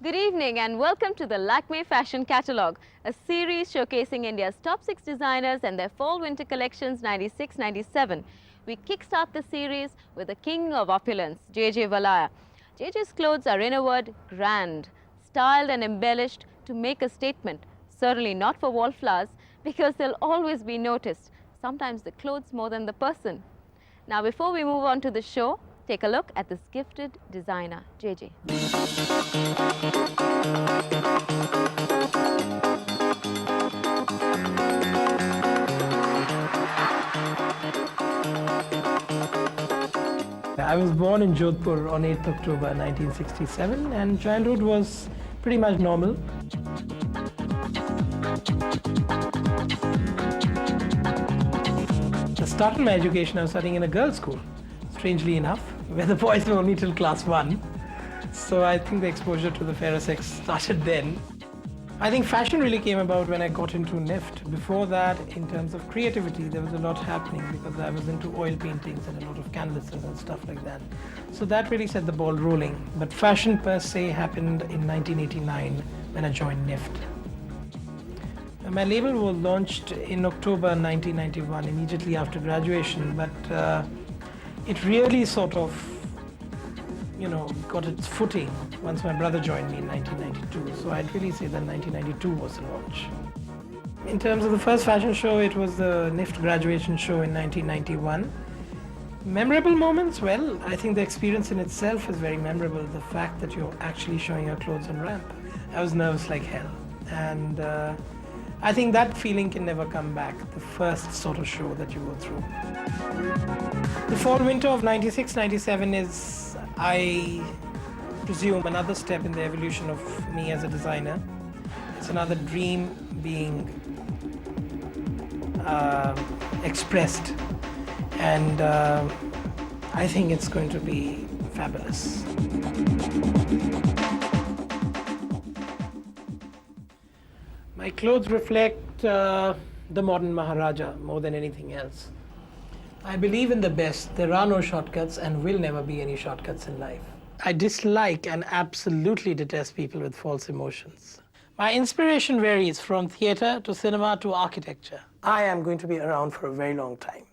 Good evening and welcome to the Lakme Fashion Catalogue, a series showcasing India's top 6 designers and their fall-winter collections 96-97. We kickstart the series with the king of opulence, JJ Vallaya. JJ's clothes are, in a word, grand, styled and embellished to make a statement. Certainly not for wallflowers, because they'll always be noticed, sometimes the clothes more than the person. Now, before we move on to the show, take a look at this gifted designer, JJ. I was born in Jodhpur on 8th October 1967, and childhood was pretty much normal. I started my education, I was studying in a girls' school, strangely enough, where the boys were only till class 1. So I think the exposure to the fairer sex started then. I think fashion really came about when I got into NIFT. Before that, in terms of creativity, there was a lot happening because I was into oil paintings and a lot of canvases and stuff like that. So that really set the ball rolling. But fashion per se happened in 1989 when I joined NIFT. My label was launched in October 1991, immediately after graduation, but it really sort of, got its footing once my brother joined me in 1992. So I'd really say that 1992 was the launch. In terms of the first fashion show, it was the NIFT graduation show in 1991. Memorable moments? Well, I think the experience in itself is very memorable. The fact that you're actually showing your clothes on ramp. I was nervous like hell. And I think that feeling can never come back, the first sort of show that you go through. The fall-winter of 96-97 is, I presume, another step in the evolution of me as a designer. It's another dream being expressed, and I think it's going to be fabulous. My clothes reflect the modern Maharaja more than anything else. I believe in the best. There are no shortcuts and will never be any shortcuts in life. I dislike and absolutely detest people with false emotions. My inspiration varies from theatre to cinema to architecture. I am going to be around for a very long time.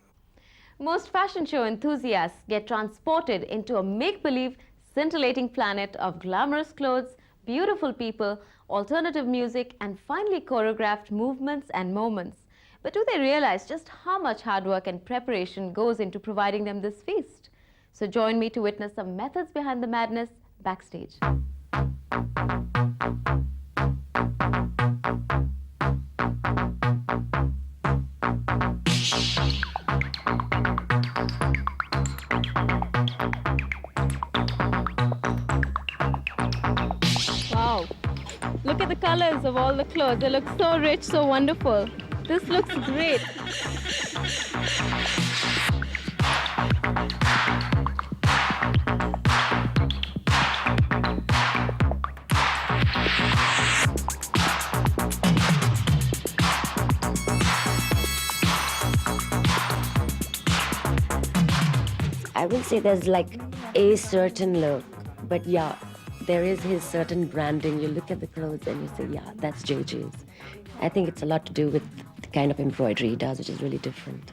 Most fashion show enthusiasts get transported into a make-believe, scintillating planet of glamorous clothes, beautiful people, alternative music, and finely choreographed movements and moments. But do they realize just how much hard work and preparation goes into providing them this feast? So join me to witness some methods behind the madness backstage. Wow, look at the colors of all the clothes. They look so rich, so wonderful. This looks great. I will say there's like a certain look, but yeah, there is his certain branding. You look at the clothes and you say, yeah, that's JJ's. I think it's a lot to do with the kind of embroidery he does, which is really different.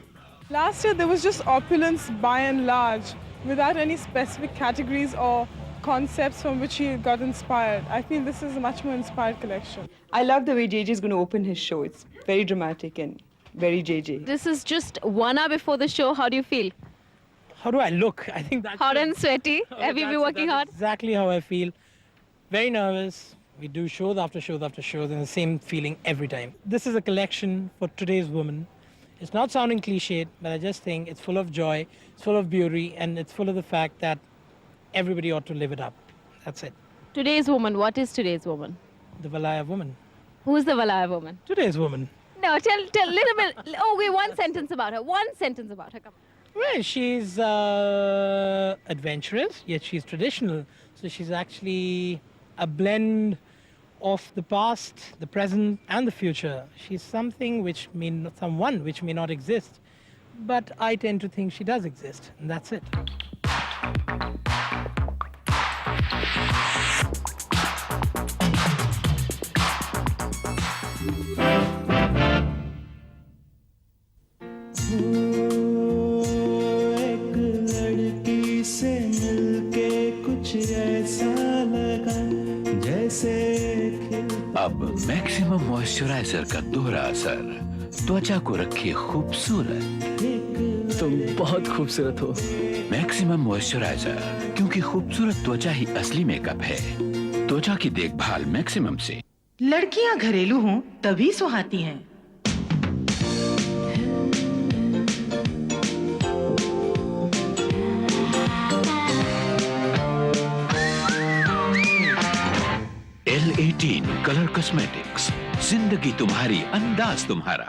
Last year, there was just opulence by and large, without any specific categories or concepts from which he got inspired. I feel this is a much more inspired collection. I love the way JJ is going to open his show. It's very dramatic and very JJ. This is just 1 hour before the show. How do you feel? How do I look? I think that's... Hot and sweaty? Have you been working hard? Exactly how I feel. Very nervous. We do shows after shows after shows and the same feeling every time. This is a collection for today's woman. It's not sounding cliched, but I just think it's full of joy, it's full of beauty, and it's full of the fact that everybody ought to live it up. That's it. Today's woman. What is today's woman? The Vallaya woman. Who's the Vallaya woman? Today's woman. No, tell little bit. Oh, okay, one sentence about her. One sentence about her. Come on. Well, she's adventurous, yet she's traditional. So she's actually a blend of the past, the present, and the future. She's someone which may not exist, but I tend to think she does exist, and that's it. अब maximum moisturiser का दोहरा असर त्वचा को रखे खूबसूरत। तुम बहुत खूबसूरत हो। मैक्सिमम मॉइस्चराइजर, क्योंकि खूबसूरत त्वचा ही असली मेकअप है। त्वचा की देखभाल मैक्सिमम से। लड़कियां घरेलू हों तभी सुहाती हैं। L18 कलर कॉस्मेटिक्स, जिंदगी तुम्हारी, अंदाज तुम्हारा।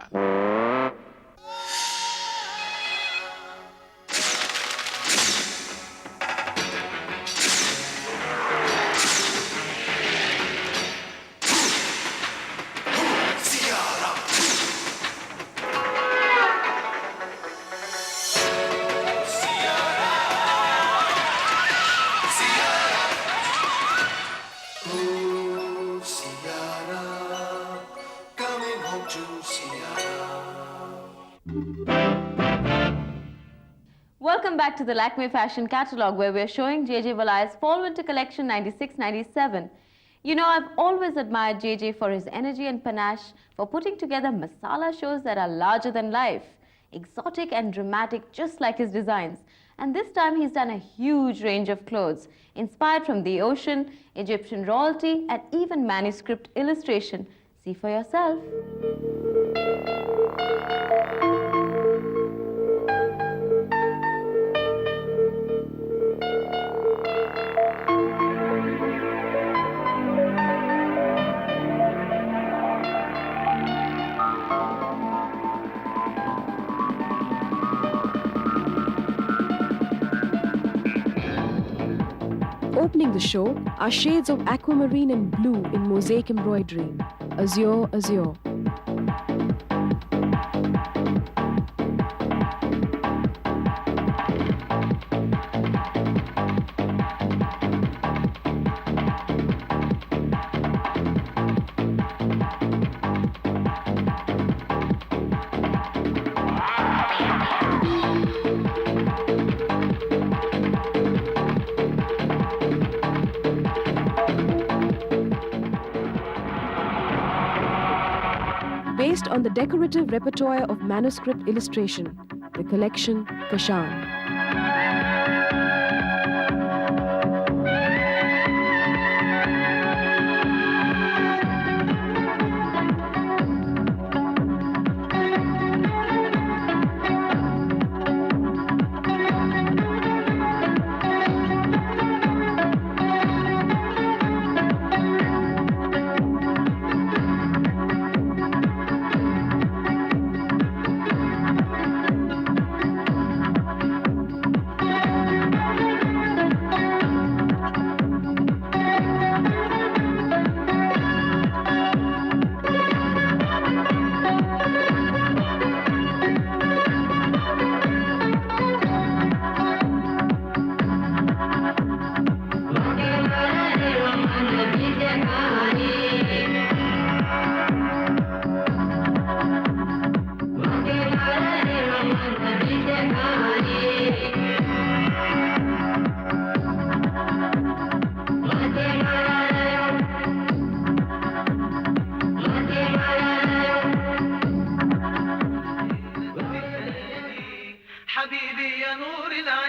Welcome back to the Lakme Fashion Catalogue, where we're showing JJ Vallaya's Fall-Winter Collection 96-97. You know, I've always admired JJ for his energy and panache, for putting together masala shows that are larger than life, exotic and dramatic, just like his designs. And this time he's done a huge range of clothes, inspired from the ocean, Egyptian royalty, and even manuscript illustration. See for yourself. Opening the show are shades of aquamarine and blue in mosaic embroidery. Azure, azure. Based on the decorative repertoire of manuscript illustration, the collection Kashan.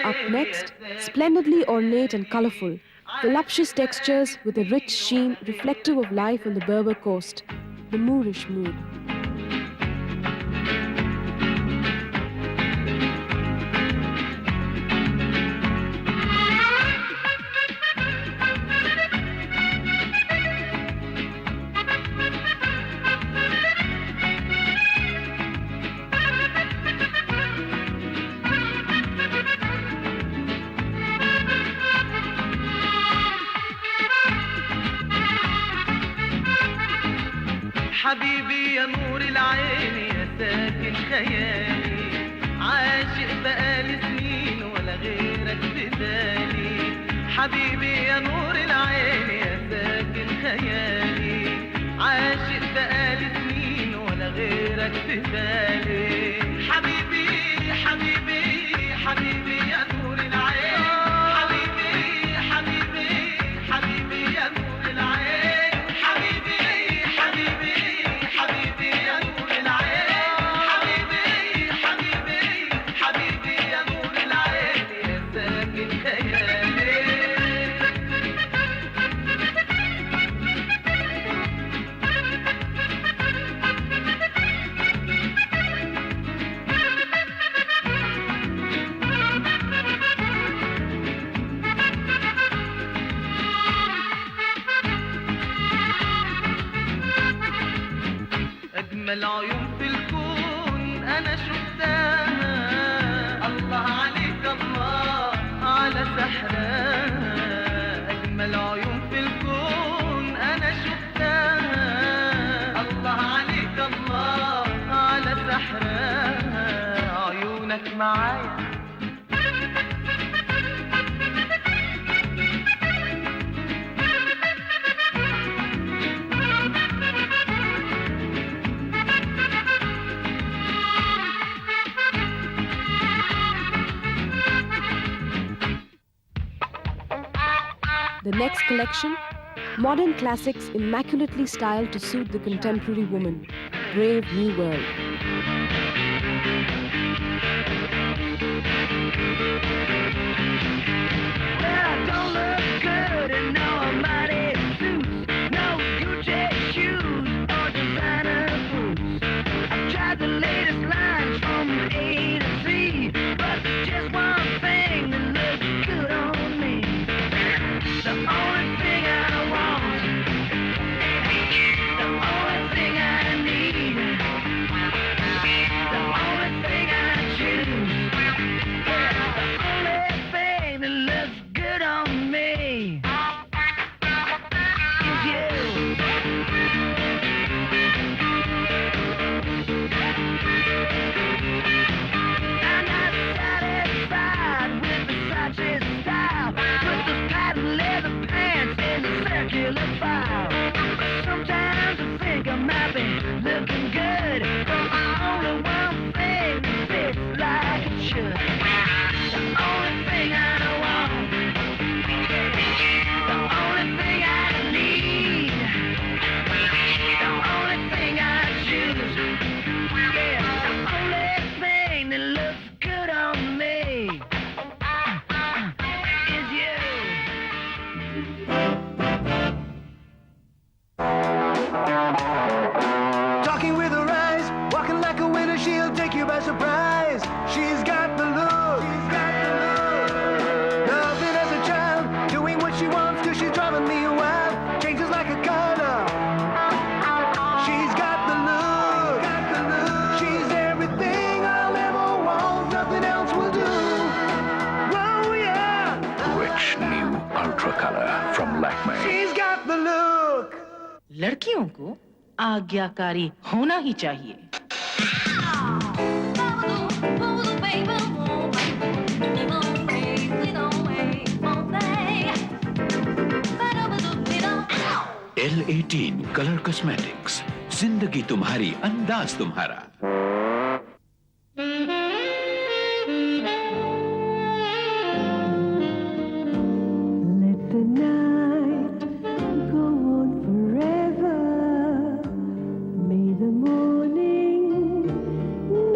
Up next, splendidly ornate and colorful, voluptuous textures with a rich sheen reflective of life on the Berber coast, the Moorish mood. العين يا ساكن خيالي عاشق بقالي سنين ولا غيرك ببالي حبيبي يا نور العين يا ساكن خيالي عاشق بقالي سنين ولا غيرك ببالي حبيبي حبيبي حبيبي يا نور العين حبيبي حبيبي حبيبي يا نور العين حبيبي حبيبي حبيبي يا نور العين حبيبي حبيبي حبيبي يا نور العين يا ساكن خيالي أجمل عيون في الكون أنا شفتها الله عليك الله على سحرها أجمل عيون في الكون أنا شفتها الله عليك الله على سحرها عيونك معايا The next collection, modern classics immaculately styled to suit the contemporary woman. Brave New World. Well, I don't look good in no money suits, no Gucci shoes or designer boots. I've tried the latest lines from A to Z, but there's just one thing that looks good on me. The only thing I want, the only thing I need, the only thing I choose, yeah, the only thing that looks good on me is you. I'm not satisfied with Versace style. Put those patent leather pants in the circular file. Sometimes I think I might be looking good, but there's only one thing that fits like it should. The only thing I want, the only thing I need, the only thing I choose, yeah, the only thing that looks good on me is you. Talking with her eyes, walking like a winner, she'll take you by surprise. She's got the look, she's got the look. Loving as a child, doing what she wants, cause she's driving me wild. Changes like a color. She's got the look, got the look. She's everything I'll ever want, nothing else will do. Oh yeah. Rich new ultra color from Lakme. She's got the look. लड़कियों को आज्ञाकारी होना ही चाहिए। L18 Color Cosmetics. जिंदगी तुम्हारी, अंदाज तुम्हारा। Let the night go on forever. May the morning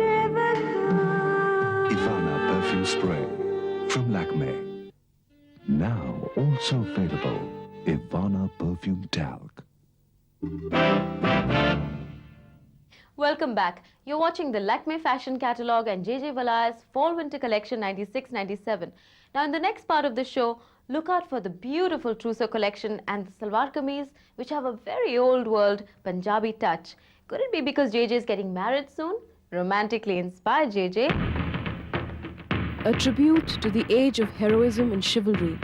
never come. Ivana perfume spray from Lakme. Now also available. Ivana perfume talc. Welcome back. You're watching the Lakme Fashion Catalogue and JJ Vallaya's Fall Winter Collection 96-97. Now in the next part of the show, look out for the beautiful trousseau collection and the salwar kameez, which have a very old world Punjabi touch. Could it be because JJ is getting married soon? Romantically inspired JJ. A tribute to the age of heroism and chivalry,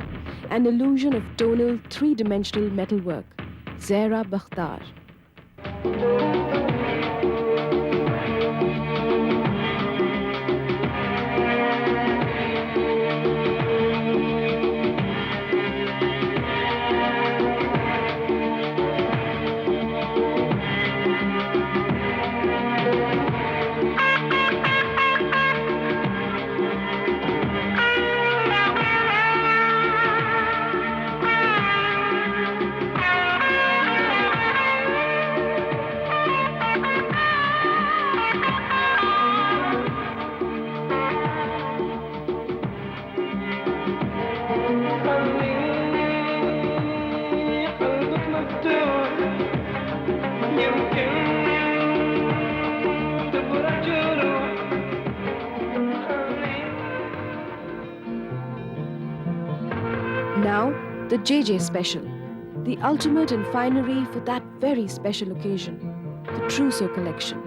an illusion of tonal three-dimensional metalwork. Zehra Bakhtar. Now, the JJ Special, the ultimate in finery for that very special occasion, the Trousseau collection.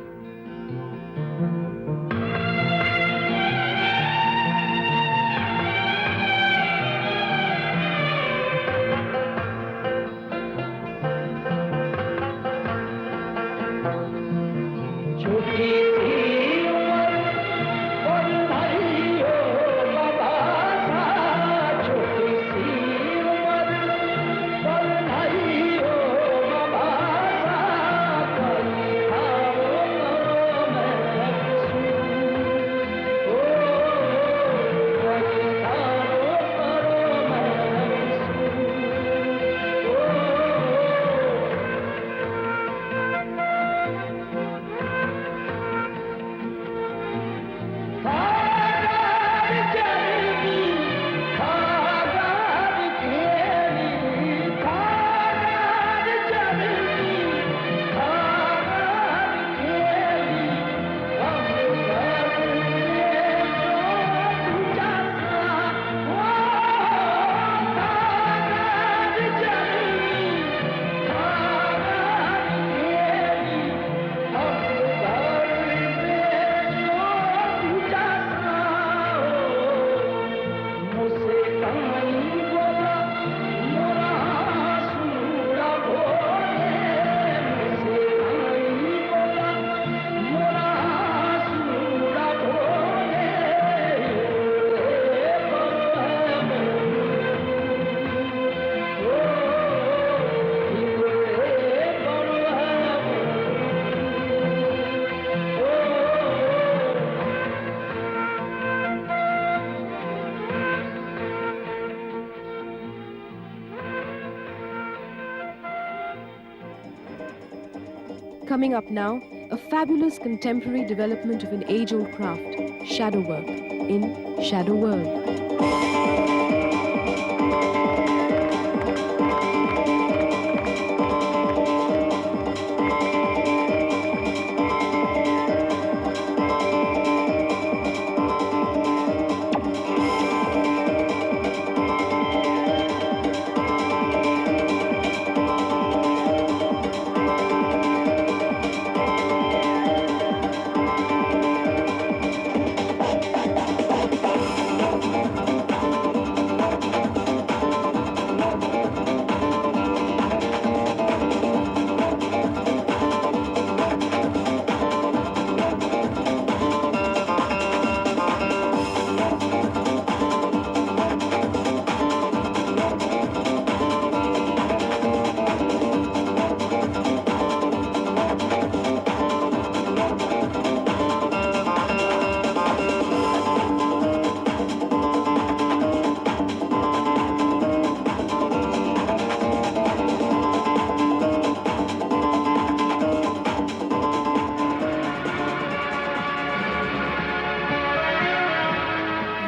Coming up now, a fabulous contemporary development of an age-old craft, shadow work, in Shadow World.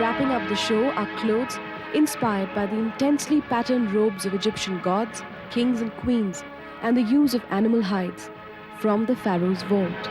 Wrapping up the show are clothes inspired by the intensely patterned robes of Egyptian gods, kings and queens, and the use of animal hides from the pharaoh's vault.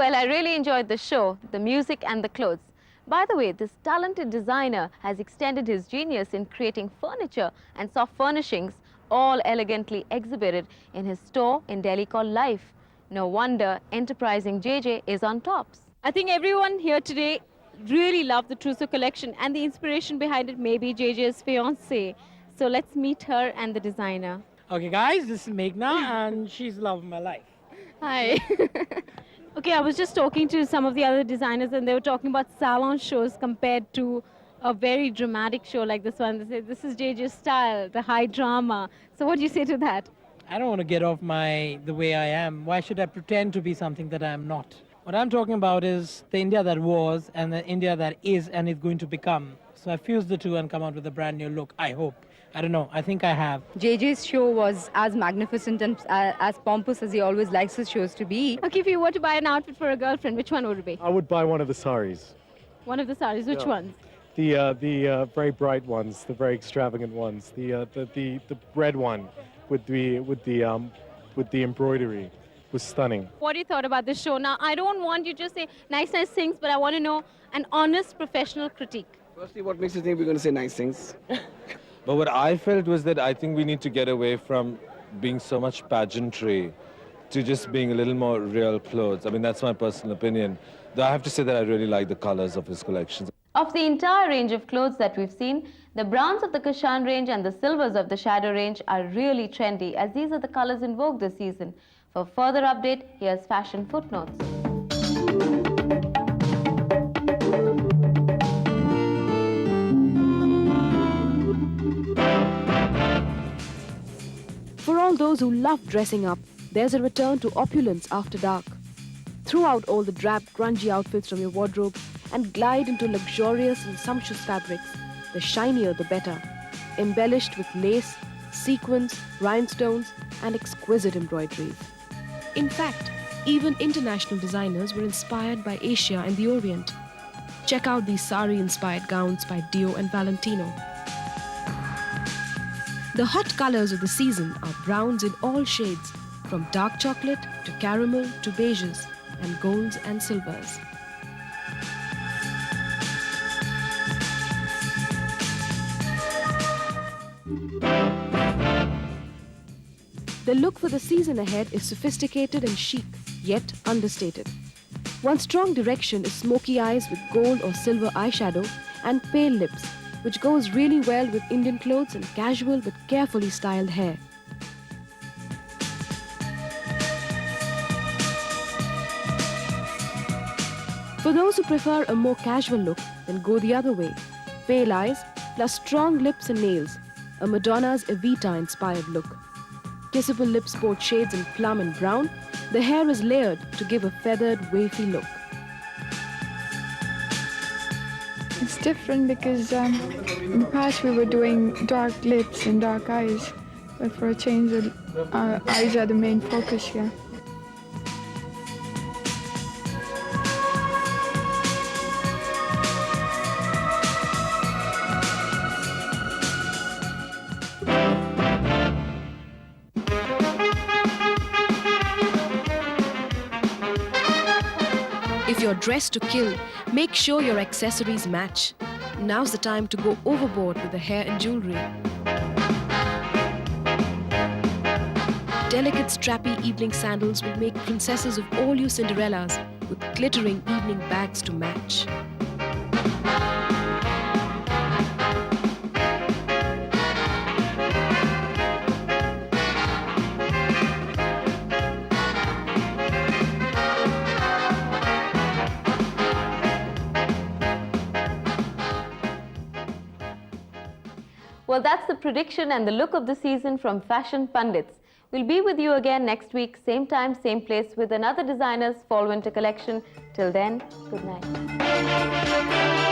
Well, I really enjoyed the show, the music and the clothes. By the way, this talented designer has extended his genius in creating furniture and soft furnishings, all elegantly exhibited in his store in Delhi called Life. No wonder enterprising JJ is on tops. I think everyone here today really love the trousseau collection, and the inspiration behind it may be JJ's fiancée. So let's meet her and the designer. Okay, guys, this is Meghna, and she's the love of my life. Hi. Okay, I was just talking to some of the other designers, and they were talking about salon shows compared to a very dramatic show like this one. They say this is JJ's style, the high drama. So what do you say to that? I don't want to get off the way I am. Why should I pretend to be something that I am not? What I'm talking about is the India that was and the India that is and is going to become. So I fused the two and come out with a brand new look, I hope. I don't know, I think I have. JJ's show was as magnificent and as pompous as he always likes his shows to be. Okay, if you were to buy an outfit for a girlfriend, which one would it be? I would buy one of the saris. One of the saris, which ones? The very bright ones, the very extravagant ones. The red one with the embroidery was stunning. What do you thought about this show? Now, I don't want you to just say nice things, but I want to know an honest professional critique. Firstly, what makes you think we're going to say nice things? But what I felt was that I think we need to get away from being so much pageantry to just being a little more real clothes. I mean, that's my personal opinion. Though I have to say that I really like the colors of his collections. Of the entire range of clothes that we've seen, the browns of the Kashan range and the silvers of the Shadow range are really trendy, as these are the colors in vogue this season. For further update, here's Fashion Footnotes. For all those who love dressing up, there's a return to opulence after dark. Throw out all the drab, grungy outfits from your wardrobe and glide into luxurious and sumptuous fabrics, the shinier the better, embellished with lace, sequins, rhinestones, and exquisite embroideries. In fact, even international designers were inspired by Asia and the Orient. Check out these sari-inspired gowns by Dio and Valentino. The hot colors of the season are browns in all shades, from dark chocolate to caramel to beiges, and golds and silvers. The look for the season ahead is sophisticated and chic, yet understated. One strong direction is smoky eyes with gold or silver eyeshadow and pale lips, which goes really well with Indian clothes and casual but carefully styled hair. For those who prefer a more casual look, then go the other way. Pale eyes plus strong lips and nails, a Madonna's Evita-inspired look. Kissable lips sport shades in plum and brown. The hair is layered to give a feathered, wavy look. It's different because in the past we were doing dark lips and dark eyes, but for a change, eyes are the main focus here. If you're dressed to kill, make sure your accessories match. Now's the time to go overboard with the hair and jewelry. Delicate strappy evening sandals will make princesses of all you Cinderellas, with glittering evening bags to match. Well, that's the prediction and the look of the season from Fashion Pundits. We'll be with you again next week, same time, same place, with another designer's fall-winter collection. Till then, good night.